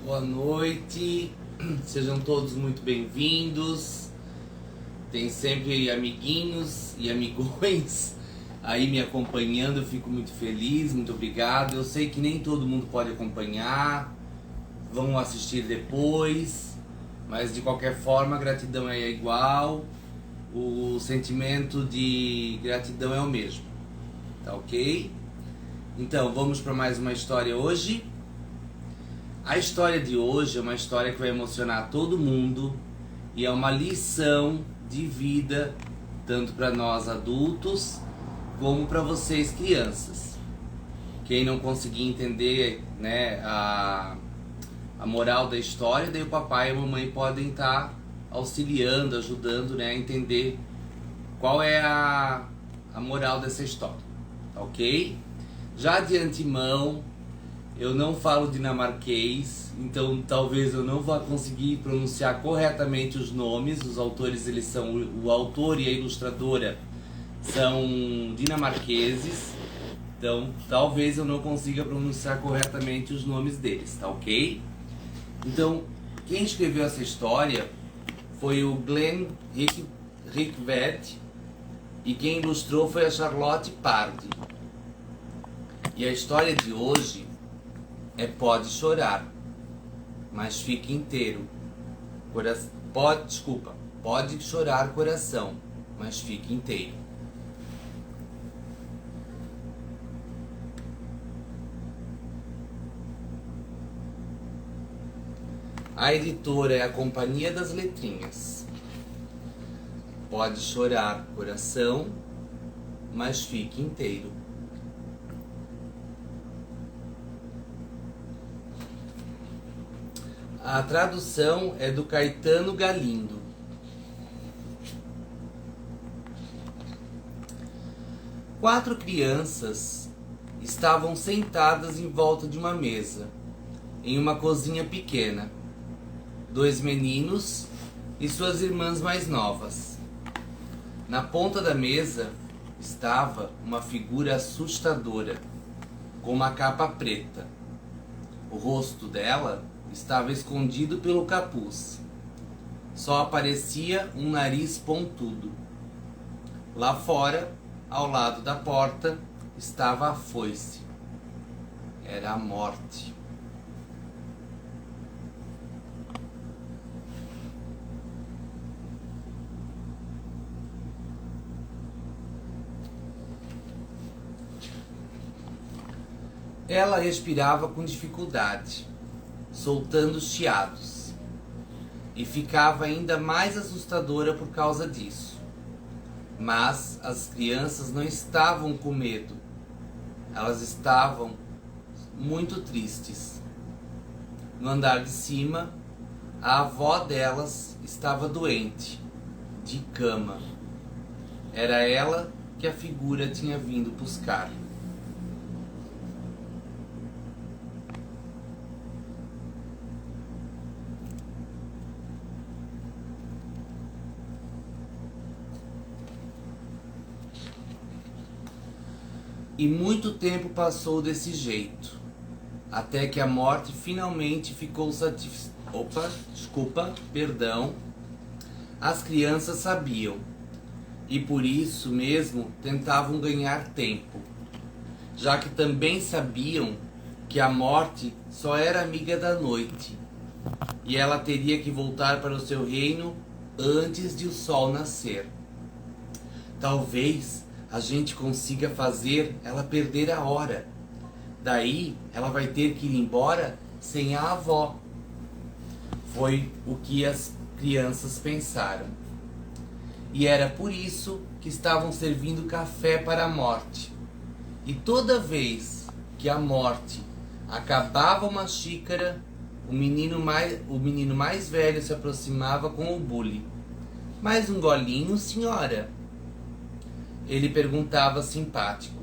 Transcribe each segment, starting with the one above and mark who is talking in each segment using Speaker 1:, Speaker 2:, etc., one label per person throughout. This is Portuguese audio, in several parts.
Speaker 1: Boa noite, sejam todos muito bem-vindos. Tem sempre amiguinhos e amigões aí me acompanhando, eu fico muito feliz, muito obrigado. Eu sei que nem todo mundo pode acompanhar, vão assistir depois, mas de qualquer forma a gratidão é igual, o sentimento de gratidão é o mesmo, tá ok? Então vamos para mais uma história hoje. A história de hoje é uma história que vai emocionar todo mundo e é uma lição de vida, tanto para nós adultos como para vocês crianças. Quem não conseguir entender, né, a moral da história, daí o papai e a mamãe podem estar auxiliando, ajudando, né, a entender qual é a moral dessa história, ok? Já de antemão, eu não falo dinamarquês, então talvez eu não vá conseguir pronunciar corretamente os nomes. Os autores, eles são, o autor e a ilustradora são dinamarqueses, então talvez eu não consiga pronunciar corretamente os nomes deles, tá ok? Então, quem escreveu essa história foi o Glenn Rikved e quem ilustrou foi a Charlotte Pardy. E a história de hoje pode chorar, mas fique inteiro. Pode chorar coração, mas fique inteiro. A editora é a Companhia das Letrinhas. Pode chorar coração, mas fique inteiro. A tradução é do Caetano Galindo. Quatro crianças estavam sentadas em volta de uma mesa, em uma cozinha pequena. Dois meninos e suas irmãs mais novas. Na ponta da mesa estava uma figura assustadora, com uma capa preta. O rosto dela estava escondido pelo capuz. Só aparecia um nariz pontudo. Lá fora, ao lado da porta, estava a foice. Era a morte. Ela respirava com dificuldade, soltando chiados, e ficava ainda mais assustadora por causa disso. Mas as crianças não estavam com medo, elas estavam muito tristes. No andar de cima, a avó delas estava doente, de cama. Era ela que a figura tinha vindo buscar. E muito tempo passou desse jeito, até que a morte finalmente ficou satisfeita. As crianças sabiam, e por isso mesmo tentavam ganhar tempo, já que também sabiam que a morte só era amiga da noite, e ela teria que voltar para o seu reino antes de o sol nascer. Talvez a gente consiga fazer ela perder a hora. Daí ela vai ter que ir embora sem a avó. Foi o que as crianças pensaram. E era por isso que estavam servindo café para a morte. E toda vez que a morte acabava uma xícara, o menino mais velho se aproximava com o bule. Mais um golinho, senhora? Ele perguntava simpático.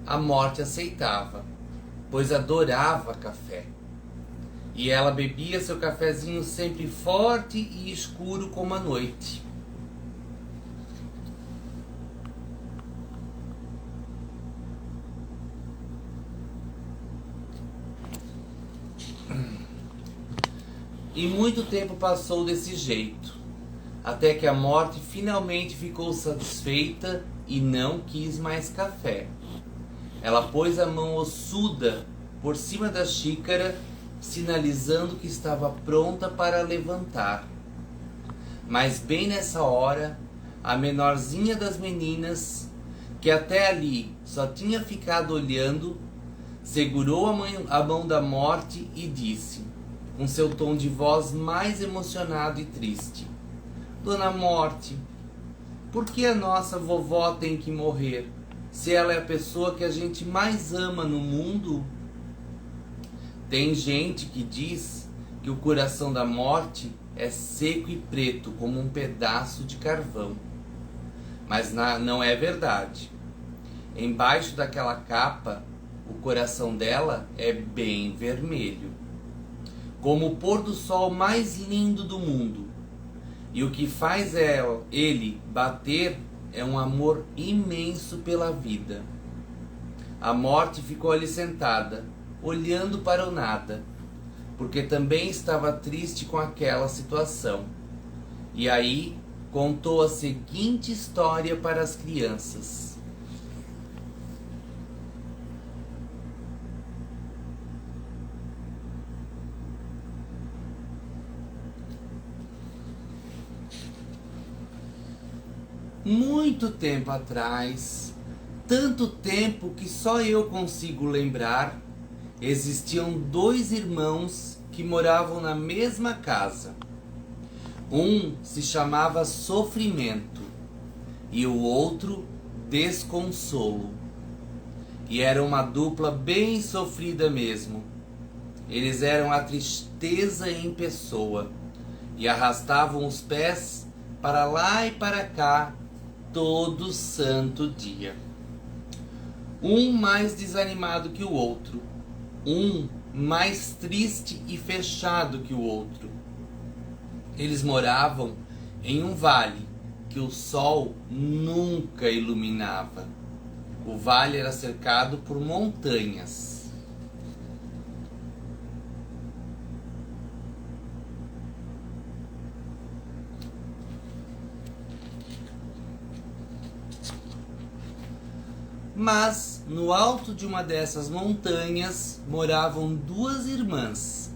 Speaker 1: A morte aceitava, pois adorava café. E ela bebia seu cafezinho sempre forte e escuro como a noite. E muito tempo passou desse jeito, até que a morte finalmente ficou satisfeita e não quis mais café. Ela pôs a mão ossuda por cima da xícara, sinalizando que estava pronta para levantar. Mas bem nessa hora, a menorzinha das meninas, que até ali só tinha ficado olhando, segurou a mão da morte e disse, com seu tom de voz mais emocionado e triste: Dona Morte, por que a nossa vovó tem que morrer, se ela é a pessoa que a gente mais ama no mundo? Tem gente que diz que o coração da morte é seco e preto como um pedaço de carvão. Mas não é verdade. Embaixo daquela capa, o coração dela é bem vermelho, como o pôr do sol mais lindo do mundo. E o que faz ele bater é um amor imenso pela vida. A morte ficou ali sentada, olhando para o nada, porque também estava triste com aquela situação. E aí contou a seguinte história para as crianças. Muito tempo atrás, tanto tempo que só eu consigo lembrar, existiam dois irmãos que moravam na mesma casa. Um se chamava Sofrimento e o outro Desconsolo. E era uma dupla bem sofrida mesmo. Eles eram a tristeza em pessoa e arrastavam os pés para lá e para cá todo santo dia. Um mais desanimado que o outro, um mais triste e fechado que o outro. Eles moravam em um vale que o sol nunca iluminava. O vale era cercado por montanhas. Mas no alto de uma dessas montanhas moravam duas irmãs.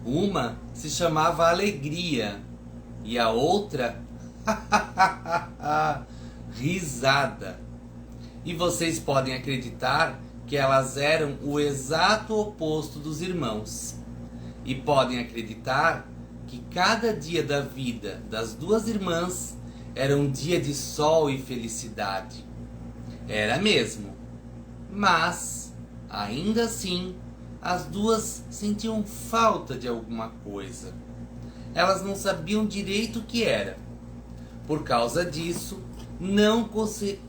Speaker 1: Uma se chamava Alegria e a outra Risada. E vocês podem acreditar que elas eram o exato oposto dos irmãos. E podem acreditar que cada dia da vida das duas irmãs era um dia de sol e felicidade. Era mesmo. Mas, ainda assim, as duas sentiam falta de alguma coisa. Elas não sabiam direito o que era. Por causa disso, não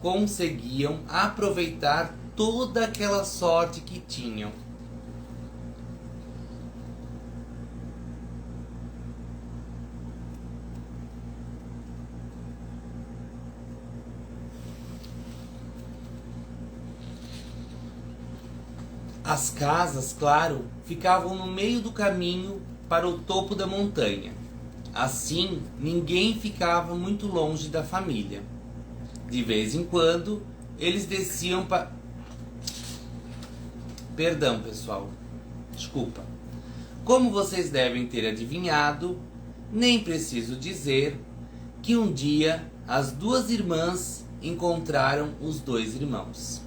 Speaker 1: conseguiam aproveitar toda aquela sorte que tinham. As casas, claro, ficavam no meio do caminho para o topo da montanha. Assim, ninguém ficava muito longe da família. De vez em quando, eles desciam para... Perdão, pessoal. Desculpa. Como vocês devem ter adivinhado, nem preciso dizer que um dia as duas irmãs encontraram os dois irmãos.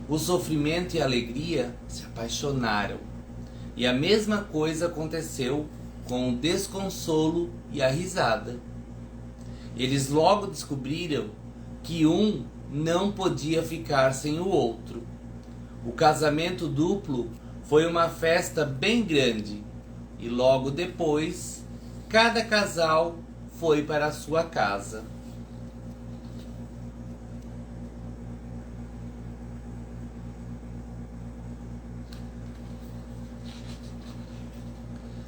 Speaker 1: O Sofrimento e a Alegria se apaixonaram. E a mesma coisa aconteceu com o Desconsolo e a Risada. Eles logo descobriram que um não podia ficar sem o outro. O casamento duplo foi uma festa bem grande e logo depois cada casal foi para a sua casa.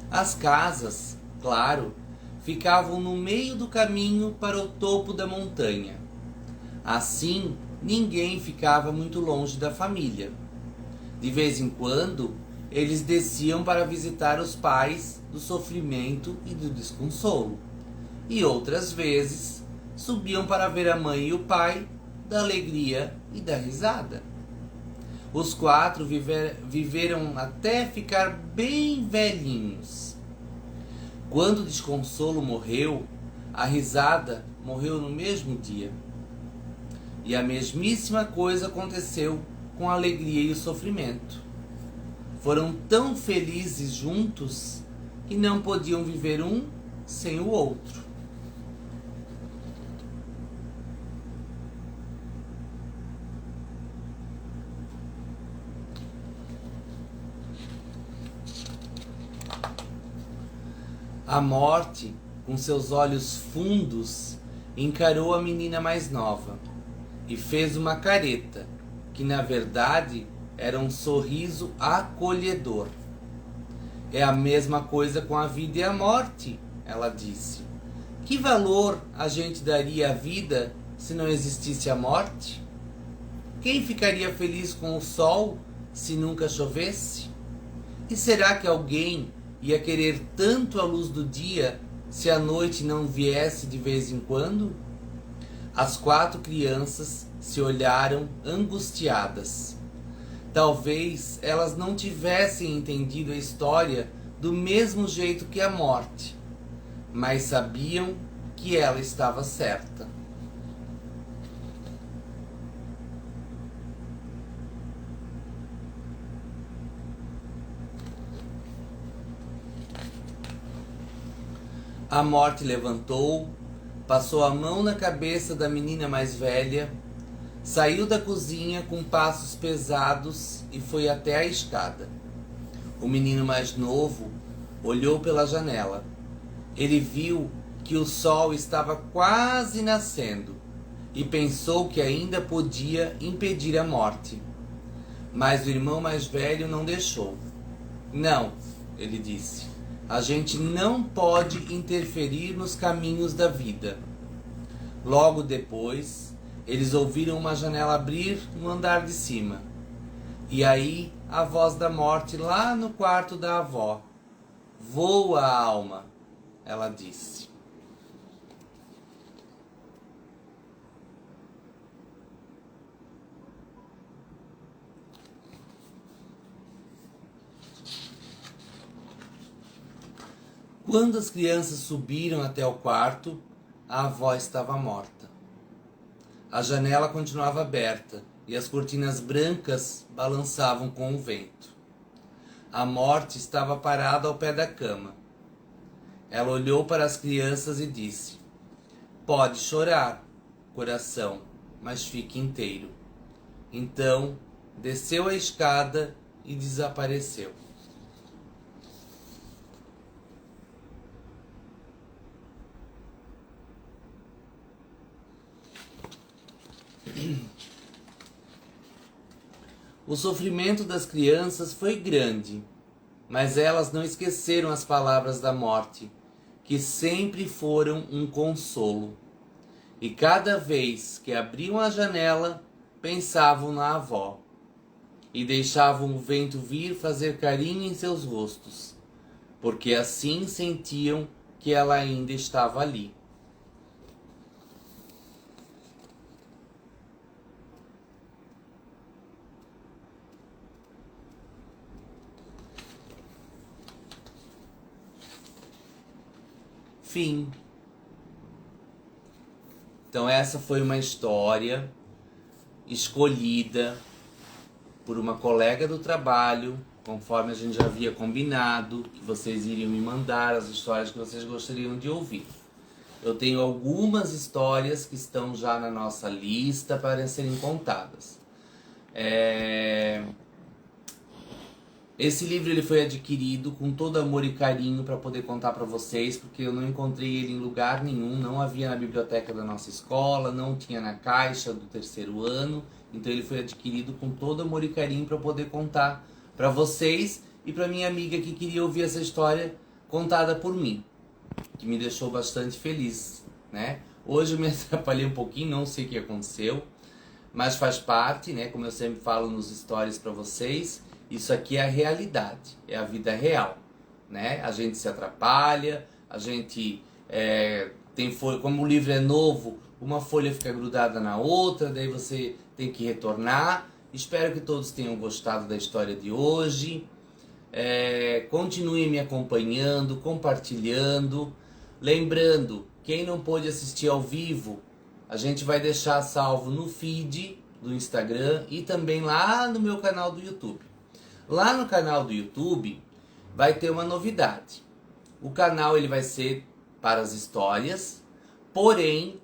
Speaker 1: As casas, claro, ficavam no meio do caminho para o topo da montanha. Assim, ninguém ficava muito longe da família. De vez em quando, eles desciam para visitar os pais do sofrimento e do desconsolo, e outras vezes subiam para ver a mãe e o pai da alegria e da risada. Os 4 viveram até ficar bem velhinhos. Quando o desconsolo morreu, a risada morreu no mesmo dia. E a mesmíssima coisa aconteceu com a alegria e o sofrimento. Foram tão felizes juntos que não podiam viver um sem o outro. A morte, com seus olhos fundos, encarou a menina mais nova e fez uma careta, que na verdade era um sorriso acolhedor. É a mesma coisa com a vida e a morte, ela disse. Que valor a gente daria à vida se não existisse a morte? Quem ficaria feliz com o sol se nunca chovesse? E será que alguém ia querer tanto a luz do dia se a noite não viesse de vez em quando? As 4 crianças se olharam angustiadas. Talvez elas não tivessem entendido a história do mesmo jeito que a morte, mas sabiam que ela estava certa. A morte levantou, passou a mão na cabeça da menina mais velha, saiu da cozinha com passos pesados e foi até a escada. O menino mais novo olhou pela janela. Ele viu que o sol estava quase nascendo e pensou que ainda podia impedir a morte. Mas o irmão mais velho não deixou. Não, ele disse. A gente não pode interferir nos caminhos da vida. Logo depois, eles ouviram uma janela abrir no andar de cima. E aí, a voz da morte lá no quarto da avó. Voa, alma, ela disse. Quando as crianças subiram até o quarto, a avó estava morta. A janela continuava aberta e as cortinas brancas balançavam com o vento. A morte estava parada ao pé da cama. Ela olhou para as crianças e disse: Pode chorar, coração, mas fique inteiro. Então, desceu a escada e desapareceu. O sofrimento das crianças foi grande, mas elas não esqueceram as palavras da morte, que sempre foram um consolo. E cada vez que abriam a janela, pensavam na avó e deixavam o vento vir fazer carinho em seus rostos, porque assim sentiam que ela ainda estava ali. Fim. Então essa foi uma história escolhida por uma colega do trabalho, conforme a gente já havia combinado, que vocês iriam me mandar as histórias que vocês gostariam de ouvir. Eu tenho algumas histórias que estão já na nossa lista para serem contadas. Esse livro ele foi adquirido com todo amor e carinho para poder contar para vocês, porque eu não encontrei ele em lugar nenhum, não havia na biblioteca da nossa escola, não tinha na caixa do 3º ano, então ele foi adquirido com todo amor e carinho para poder contar para vocês e para minha amiga que queria ouvir essa história contada por mim, que me deixou bastante feliz, né? Hoje eu me atrapalhei um pouquinho, não sei o que aconteceu, mas faz parte, né? Como eu sempre falo nos stories para vocês. Isso aqui é a realidade, é a vida real, né? A gente se atrapalha, a gente tem folha, como o livro é novo, uma folha fica grudada na outra, daí você tem que retornar. Espero que todos tenham gostado da história de hoje. Continuem me acompanhando, compartilhando. Lembrando, quem não pôde assistir ao vivo, a gente vai deixar salvo no feed do Instagram e também lá no meu canal do YouTube. Lá no canal do YouTube vai ter uma novidade. O canal ele vai ser para as histórias, porém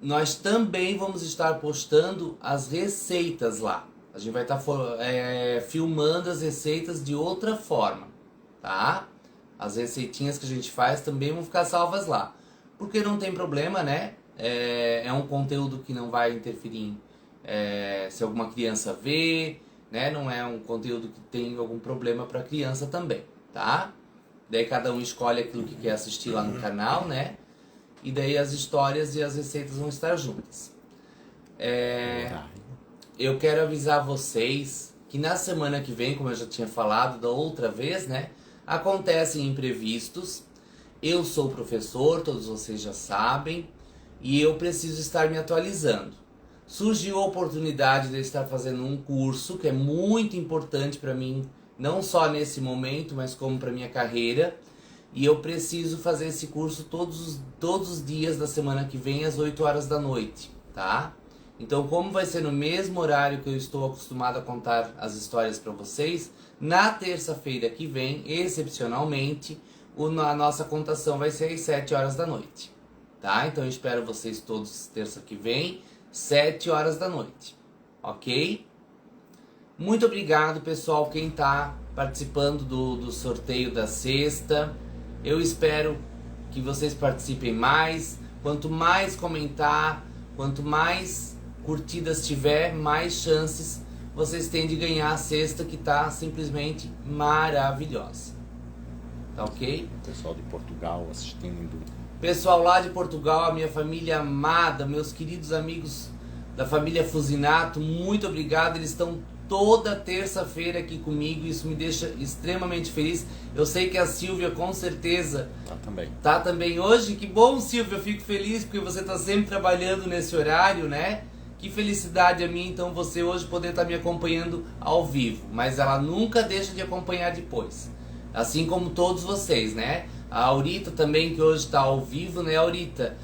Speaker 1: nós também vamos estar postando as receitas lá. A gente vai estar filmando as receitas de outra forma, tá? As receitinhas que a gente faz também vão ficar salvas lá. Porque não tem problema, né? É um conteúdo que não vai interferir se alguma criança vê, né? Não é um conteúdo que tem algum problema para a criança também, tá? Daí cada um escolhe aquilo que quer assistir lá no canal, né? E daí as histórias e as receitas vão estar juntas. Eu quero avisar vocês que na semana que vem, como eu já tinha falado da outra vez, né? Acontecem imprevistos. Eu sou professor, todos vocês já sabem, e eu preciso estar me atualizando. Surgiu a oportunidade de eu estar fazendo um curso que é muito importante para mim, não só nesse momento, mas como para minha carreira. E eu preciso fazer esse curso todos os dias da semana que vem, às 8 horas da noite, tá? Então, como vai ser no mesmo horário que eu estou acostumado a contar as histórias para vocês, na terça-feira que vem, excepcionalmente, a nossa contação vai ser às 7 horas da noite, tá? Então, eu espero vocês todos terça que vem, 7 horas da noite, ok? Muito obrigado, pessoal, quem está participando do sorteio da sexta. Eu espero que vocês participem mais. Quanto mais comentar, quanto mais curtidas tiver, mais chances vocês têm de ganhar a cesta, que está simplesmente maravilhosa. Tá ok?
Speaker 2: Pessoal de Portugal assistindo.
Speaker 1: Pessoal lá de Portugal, a minha família amada, meus queridos amigos da família Fusinato, muito obrigado. Eles estão toda terça-feira aqui comigo, isso me deixa extremamente feliz. Eu sei que a Silvia com certeza tá também hoje. Que bom, Silvia, eu fico feliz porque você tá sempre trabalhando nesse horário, né? Que felicidade a mim, então, você hoje poder estar me acompanhando ao vivo. Mas ela nunca deixa de acompanhar depois. Assim como todos vocês, né? A Aurita também, que hoje está ao vivo, né, Aurita?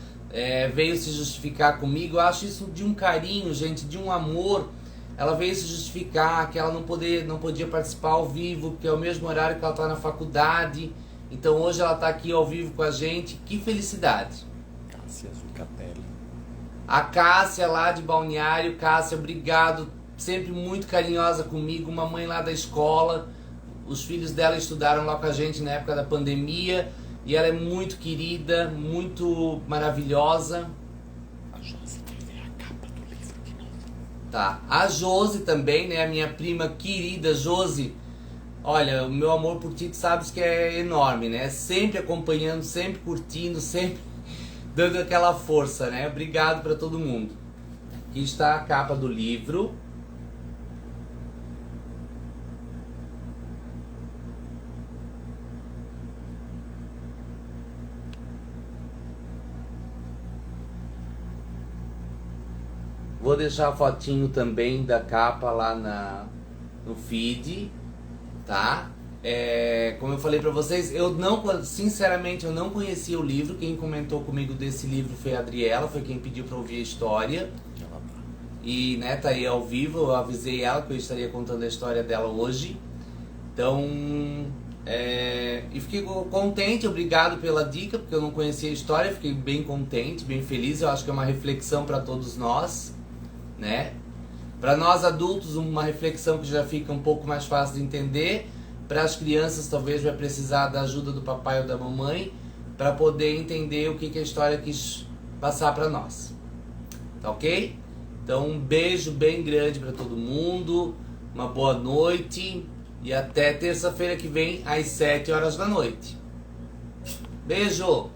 Speaker 1: Veio se justificar comigo. Eu acho isso de um carinho, gente, de um amor. Ela veio se justificar que ela não podia participar ao vivo, porque é o mesmo horário que ela está na faculdade. Então hoje ela está aqui ao vivo com a gente. Que felicidade.
Speaker 2: Cássia Zucatelli.
Speaker 1: A Cássia lá de Balneário. Cássia, obrigado. Sempre muito carinhosa comigo. Uma mãe lá da escola. Os filhos dela estudaram lá com a gente na época da pandemia. E ela é muito querida, muito maravilhosa.
Speaker 2: A Josi vai ver a capa do livro de novo.
Speaker 1: Tá. A Josi também, né? A minha prima querida Josi. Olha, o meu amor por ti, tu sabes que é enorme, né? Sempre acompanhando, sempre curtindo, sempre dando aquela força, né? Obrigado pra todo mundo. Aqui está a capa do livro. Vou deixar a fotinho também da capa lá no feed, tá? Como eu falei pra vocês, sinceramente eu não conhecia o livro. Quem comentou comigo desse livro foi a Adriela, foi quem pediu pra ouvir a história. E, né, tá aí ao vivo, eu avisei ela que eu estaria contando a história dela hoje. Então, e fiquei contente, obrigado pela dica, porque eu não conhecia a história, fiquei bem contente, bem feliz. Eu acho que é uma reflexão pra todos nós, né? Para nós adultos, uma reflexão que já fica um pouco mais fácil de entender. Para as crianças, talvez vai precisar da ajuda do papai ou da mamãe para poder entender o que a história quis passar para nós. Tá ok? Então, um beijo bem grande para todo mundo, uma boa noite e até terça-feira que vem às 7 horas da noite. Beijo!